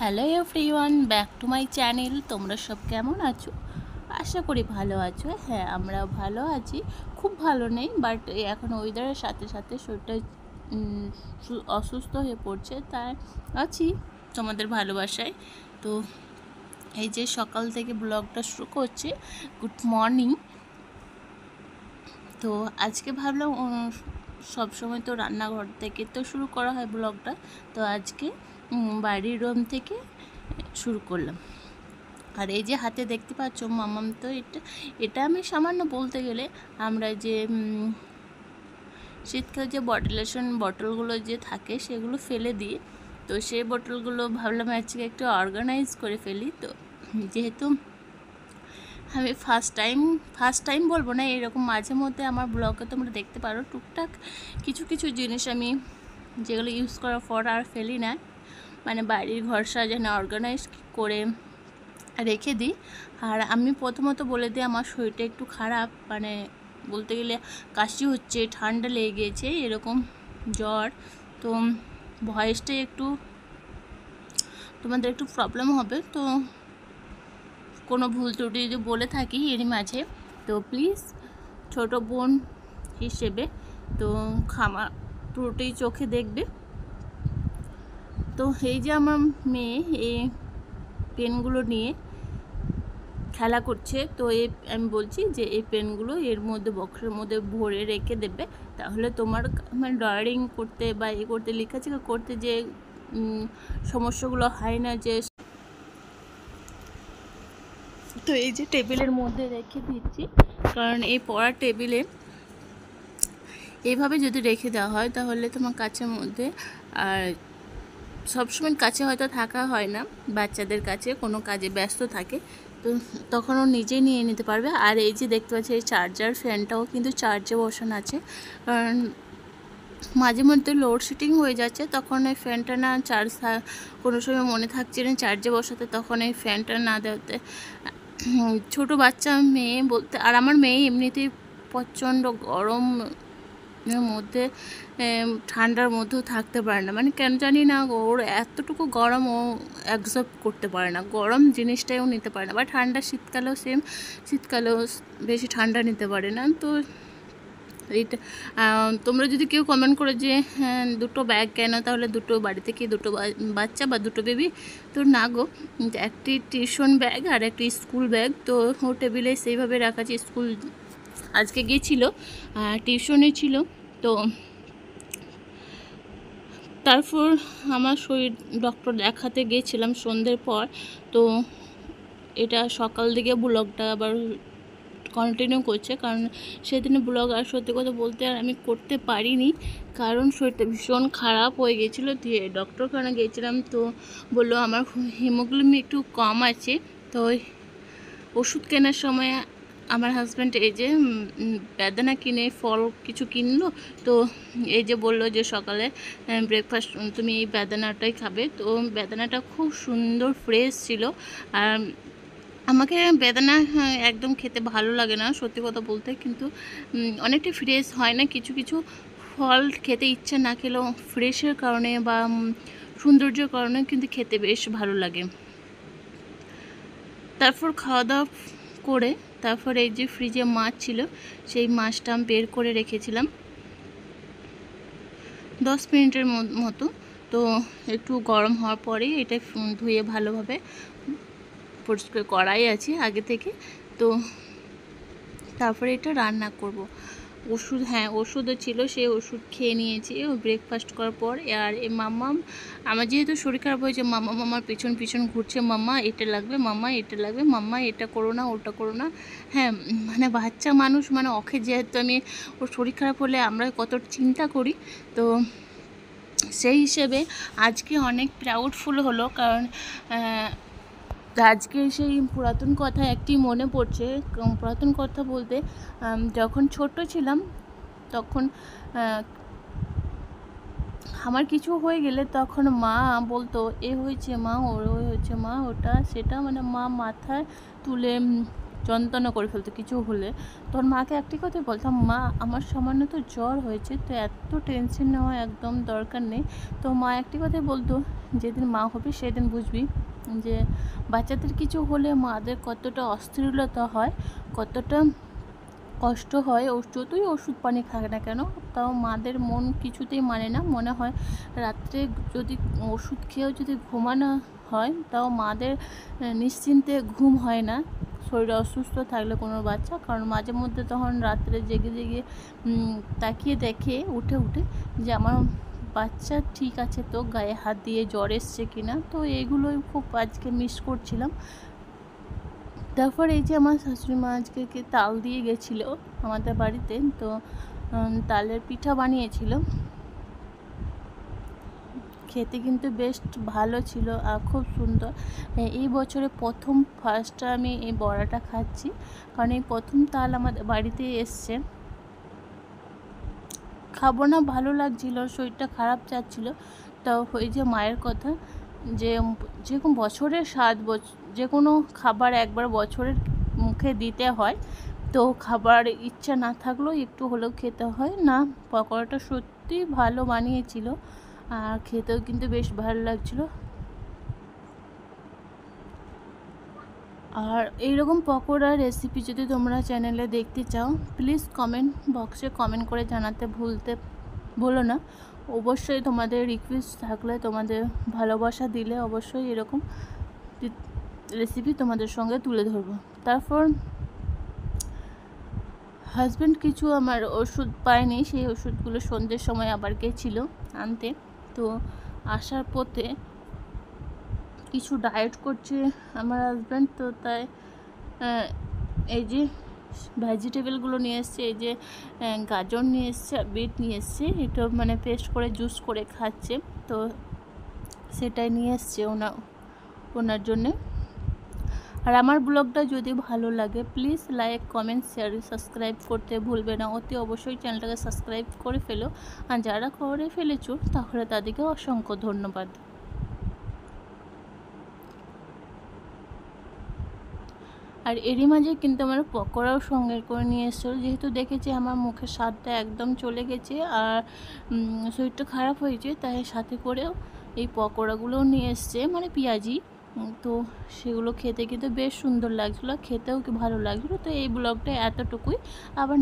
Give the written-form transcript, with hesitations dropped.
Hello everyone, back to my channel. তোমরা সব কেমন আছো? আশা করি ভালো আছো। হ্যাঁ, আমরাও ভালো আছি। খুব ভালো নেই, বাট এখন ওয়েদারের সাথে সাথে শরীরটা অসুস্থ হয়ে পড়ছে, তাই আছি তোমাদের ভালোবাসায়। তো এই যে সকাল থেকে ব্লগটা শুরু করছি। Good morning. তো আজকে ভাবলাম সবসময় তো রান্নাঘর থেকে তো শুরু করা হয় ব্লগটা, তো আজকে বাড়ির রুম থেকে শুরু করলাম। আর এই যে হাতে দেখতে পাচ্ছ মামাম, তো এটা আমি সামান্য বলতে গেলে আমরা যে শীতকালে যে বটলগুলো যে থাকে সেগুলো ফেলে দিই, তো সেই বটলগুলো ভাবলাম আজকে একটু অর্গানাইজ করে ফেলি। তো যেহেতু আমি ফার্স্ট টাইম বলবো না, এরকম মাঝে মধ্যে আমার ব্লগে তোমরা দেখতে পারো টুকটাক কিছু কিছু জিনিস আমি যেগুলো ইউজ করার পর আর ফেলি না, মানে বাড়ির ঘর সাজানো অর্গানাইজ করে রেখে দিই। আর আমি প্রথমত বলে দিই, আমার শরীরটা একটু খারাপ, মানে বলতে গেলে কাশি হচ্ছে, ঠান্ডা লেগে গিয়েছে, এরকম জ্বর। তো ভয়েসটা একটু তোমাদের একটু প্রবলেম হবে, তো কোনো ভুল ত্রুটি যদি বলে থাকি এরই মাঝে, তো প্লিজ ছোটো বোন হিসেবে তো ক্ষমা ত্রুটি চোখে দেখবে। তো এই যে আমার মেয়ে এই পেনগুলো নিয়ে খেলা করছে, তো আমি বলছি যে এই পেনগুলো এর মধ্যে বক্সের মধ্যে ভরে রেখে দেবে, তাহলে তোমার মানে ড্রয়িং করতে বা করতে লেখালেখি করতে যে সমস্যাগুলো হয় না। যে তো এই যে টেবিলের মধ্যে রেখে দিচ্ছি, কারণ এই পড়ার টেবিলে এইভাবে যদি রেখে দেওয়া হয় তাহলে তোমার কাছের মধ্যে আর সবসময় কাছে হয়তো থাকা হয় না, বাচ্চাদের কাছে কোনো কাজে ব্যস্ত থাকে, তো তখন ও নিজেই নিয়ে নিতে পারবে। আর এই যে দেখতে পাচ্ছি এই চার্জার ফ্যানটাও কিন্তু চার্জে বসানো আছে, কারণ মাঝে মধ্যে লোডশেডিং হয়ে যাচ্ছে, তখন এই ফ্যানটা না কোনো সময় মনে থাকছে না চার্জে বসাতে, তখন এই ফ্যানটা না দেওয়াতে ছোটো বাচ্চা মেয়ে বলতে, আর আমার মেয়ে এমনিতেই প্রচণ্ড গরম মধ্যে ঠান্ডার মধ্যেও থাকতে পারে না, মানে কেন জানি না ওর এতটুকু গরম ও অ্যাবজর্ব করতে পারে না, গরম জিনিসটাও নিতে পারে না, বা ঠান্ডা শীতকালেও বেশি ঠান্ডা নিতে পারে না। তো এইটা তোমরা যদি কেউ কমেন্ট করে যে হ্যাঁ দুটো ব্যাগ কেন, তাহলে দুটো বাড়িতে কি দুটো বাচ্চা বা দুটো বেবি, তো না গো, একটি টিউশন ব্যাগ আর একটি স্কুল ব্যাগ, তো ও টেবিলে সেইভাবে রাখা আছে। স্কুল আজকে গিয়েছিল, টিউশনে ছিল, তো তারপর আমার শরীর ডক্টর দেখাতে গিয়েছিলাম সন্ধ্যের পর। তো এটা সকাল দিকে ব্লগটা আবার কন্টিনিউ করছে, কারণ সেদিনে ব্লগ আর সত্যি কথা বলতে আর আমি করতে পারিনি, কারণ শরীরটা ভীষণ খারাপ হয়ে গেছিলো। দিয়ে ডক্টরখানা গিয়েছিলাম, তো বললো আমার হিমোগ্লোবিন একটু কম আছে। তো ওষুধ কেনার সময় আমার হাজব্যান্ড এই যে বেদানা কিনে ফল কিছু কিনলো, তো এই যে বললো যে সকালে ব্রেকফাস্ট তুমি এই বেদানাটাই খাবে। তো বেদানাটা খুব সুন্দর ফ্রেশ ছিল, আর আমাকে বেদানা একদম খেতে ভালো লাগে না সত্যি কথা বলতে, কিন্তু অনেকটা ফ্রেশ হয় না, কিছু কিছু ফল খেতে ইচ্ছে না খেলেও ফ্রেশের কারণে বা সৌন্দর্যের কারণে কিন্তু খেতে বেশ ভালো লাগে। তারপর খাওয়া দাওয়া করে তারপর এই যে ফ্রিজে মাছ ছিল, সেই মাছটা আমি বের করে রেখেছিলাম 10 মিনিটের মতো। তো একটু গরম হওয়ার পরে এটা ধুয়ে ভালোভাবে পরিষ্কার করাই আছে আগে থেকে, তো তারপরে এটা রান্না করব। ওষুধও ছিল, সেই ওষুধ খেয়ে নিয়েছি ব্রেকফাস্ট করার পর। আর এই মাম্মাম আমার যেহেতু শরীর খারাপ হয়েছে, মামার পিছন পিছন ঘুরছে, মাম্মা এটা লাগবে, মাম্মা এটা লাগবে, মাম্মা এটা করো না, ওটা করো না। হ্যাঁ, মানে বাচ্চা মানুষ, মানে ওকে যেহেতু আমি ওর শরীর খারাপ হলে আমরা কত চিন্তা করি, তো সেই হিসেবে আজকে অনেক প্রাউডফুল হলো, কারণ আজকে সেই পুরাতন কথা একটি মনে পড়ছে। পুরাতন কথা বলতে যখন ছোট ছিলাম তখন আমার কিছু হয়ে গেলে তখন মা বলতো এ হয়েছে মা, ওর হয়েছে মা, ওটা সেটা, মানে মা মাথায় তুলে যন্ত্রণা করে ফেলতো কিছু হলে। তখন মাকে একটি কথাই বলতাম, মা আমার সামান্য তো জ্বর হয়েছে, তো এত টেনশন নেওয়া একদম দরকার নেই। তো মা একটি কথাই বলতো যেদিন মা হবি সেদিন বুঝবি যে বাচ্চাদের কিছু হলে মাদের কতটা অস্থিরতা হয়, কতটা কষ্ট হয়। যতই ওষুধ পানি খাক না কেন, তাও মাদের মন কিছুতেই মানে না। মনে হয় রাত্রে যদি ওষুধ খেয়েও যদি ঘুমানো হয়, তাও মাদের নিশ্চিন্তে ঘুম হয় না শরীর অসুস্থ থাকলে কোনো বাচ্চা। কারণ মাঝে মধ্যে তখন রাত্রে জেগে জেগে তাকিয়ে দেখে উঠে যে আমার বাচ্চা ঠিক আছে তো, গায়ে হাত দিয়ে জ্বর এসছে কিনা। তো এইগুলোই খুব আজকে মিস করছিলাম। তারপর এই যে আমার শাশুড়ি মা আজকে তাল দিয়ে গেছিলো আমাদের বাড়িতে, তো তালের পিঠা বানিয়েছিল। খেতে কিন্তু বেশ ভালো ছিল আর খুব সুন্দর। এই বছরে ফার্স্ট আমি এই বড়াটা খাচ্ছি, কারণ এই প্রথম তাল আমাদের বাড়িতে এসছে। খাবো না, ভালো লাগছিল, শরীরটা খারাপ যাচ্ছিল। তো ওই যে মায়ের কথা, যে কোনো বছরের যে কোনো খাবার একবার বছরের মুখে দিতে হয়। তো খাবার ইচ্ছা না থাকলেও একটু হলেও খেতে হয় না। পকোড়াটা সত্যি ভালো বানিয়েছিল আর খেতেও কিন্তু বেশ ভালো লাগছিল। আর এইরকম পকোড়ার রেসিপি যদি তোমরা চ্যানেলে দেখতে চাও, প্লিজ কমেন্ট বক্সে কমেন্ট করে জানাতে ভুলো না। অবশ্যই তোমাদের রিকোয়েস্ট থাকলে, তোমাদের ভালোবাসা দিলে অবশ্যই এরকম রেসিপি তোমাদের সঙ্গে তুলে ধরবো। তারপর হাজব্যান্ড কিছু আমার ওষুধ পায়নি, সেই ওষুধগুলো সন্ধ্যের সময় আবার গেছিলো আনতে। তো আসার পথে কিছু ডায়েট করছে আমার হাজব্যান্ড, তো তাই এই যে ভেজিটেবলগুলো নিয়ে এসছে, এই যে গাজর নিয়ে এসছে, বিট নিয়ে এসছে, এটা মানে পেস্ট করে জুস করে খাচ্ছে। তো সেটাই নিয়ে এসছে ওনার জন্যে। আর আমার ব্লগটা যদি ভালো লাগে, please like comment share subscribe করতে ভুলবে না। অতি অবশ্যই চ্যানেলটাকে সাবস্ক্রাইব করে ফেলো, আর যারা করে ফেলেছো তাহলে তাদেরকে অসংখ্য ধন্যবাদ। আর এরই মাঝে কিন্তু আমার পকোড়াও সঙ্গে করে নিয়ে এসেছিলো, যেহেতু দেখেছি আমার মুখের স্বাদটা একদম চলে গেছে আর শরীরটা খারাপ হয়েছে, তাই সাথে করেও এই পকোড়াগুলোও নিয়ে এসছে, মানে পেঁয়াজি। তো সেগুলো খেতে কিন্তু বেশ সুন্দর লাগছিলো, খেতেও কি ভালো লাগছিলো। তো এই ব্লগটা এতটুকুই। আবার